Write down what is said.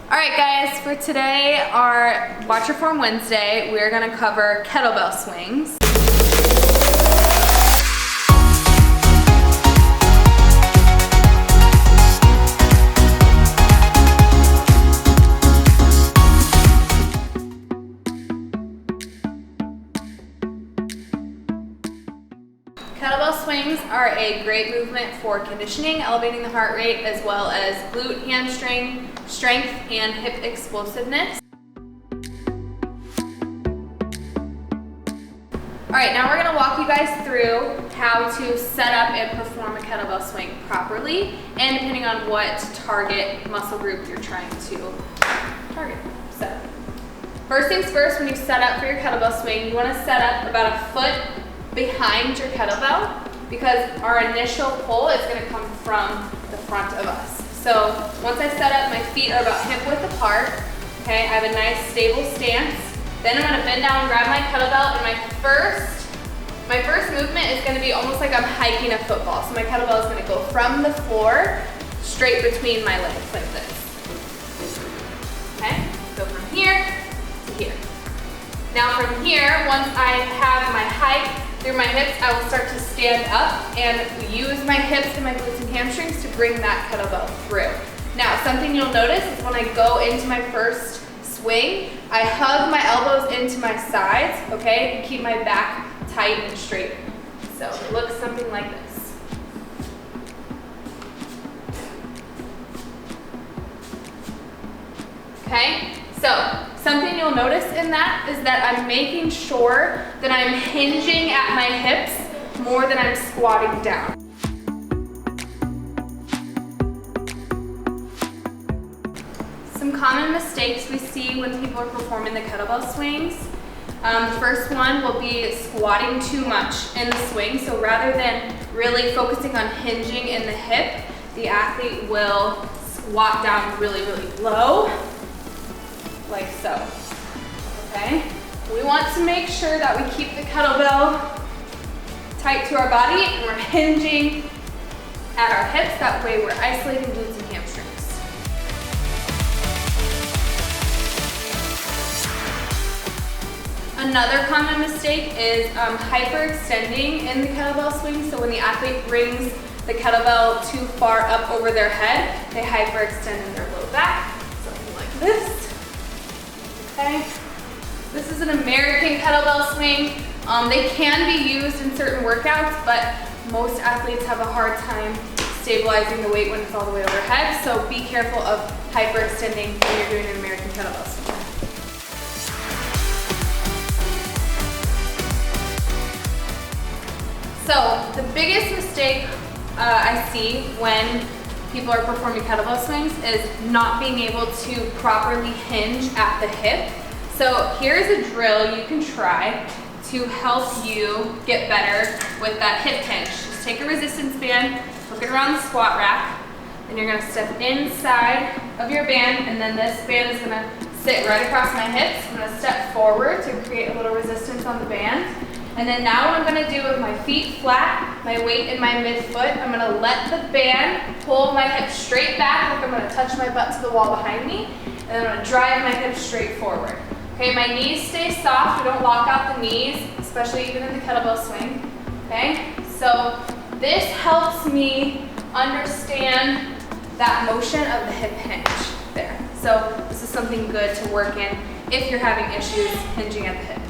All right guys, for today, our Watch Your Form Wednesday, we're gonna cover kettlebell swings. Kettlebell swings are a great movement for conditioning, elevating the heart rate, as well as glute, hamstring, strength, and hip explosiveness. All right, now we're gonna walk you guys through how to set up and perform a kettlebell swing properly, and depending on what target muscle group you're trying to target. So, first things first, when you set up for your kettlebell swing, you wanna set up about a foot behind your kettlebell, because our initial pull is going to come from the front of us. So once I set up, my feet are about hip width apart. Okay, I have a nice stable stance. Then I'm going to bend down, grab my kettlebell, and my first movement is going to be almost like I'm hiking a football. So my kettlebell is going to go from the floor straight between my legs like this. Okay, so from here to here. Now from here, once I have my hike through my hips, I will start to stand up and use my hips and my glutes and hamstrings to bring that kettlebell through. Now, something you'll notice is when I go into my first swing, I hug my elbows into my sides, okay, and keep my back tight and straight. So it looks something like this. Okay, so something you'll notice in that is that I'm making sure that I'm hinging at my hips more than I'm squatting down. Some common mistakes we see when people are performing the kettlebell swings. The first one will be squatting too much in the swing. So rather than really focusing on hinging in the hip, the athlete will squat down really, really low, like so. Okay? We want to make sure that we keep the kettlebell tight to our body and we're hinging at our hips. That way we're isolating glutes and hamstrings. Another common mistake is hyperextending in the kettlebell swing. So when the athlete brings the kettlebell too far up over their head, they hyperextend in their low back, something like this. Okay. This is an American kettlebell swing. They can be used in certain workouts, but most athletes have a hard time stabilizing the weight when it's all the way overhead. So be careful of hyperextending when you're doing an American kettlebell swing. So the biggest mistake I see when people are performing kettlebell swings is not being able to properly hinge at the hip. So here's a drill you can try to help you get better with that hip hinge. Just take a resistance band, hook it around the squat rack, and you're gonna step inside of your band, and then this band is gonna sit right across my hips. I'm gonna step forward to create a little resistance on the band. And then now what I'm gonna do with my feet flat, my weight in my midfoot, I'm gonna let the band pull my hips straight back, like I'm gonna touch my butt to the wall behind me, and then I'm gonna drive my hips straight forward. Okay, my knees stay soft, we don't lock out the knees, especially even in the kettlebell swing. Okay, so this helps me understand that motion of the hip hinge there. So this is something good to work in if you're having issues hinging at the hip.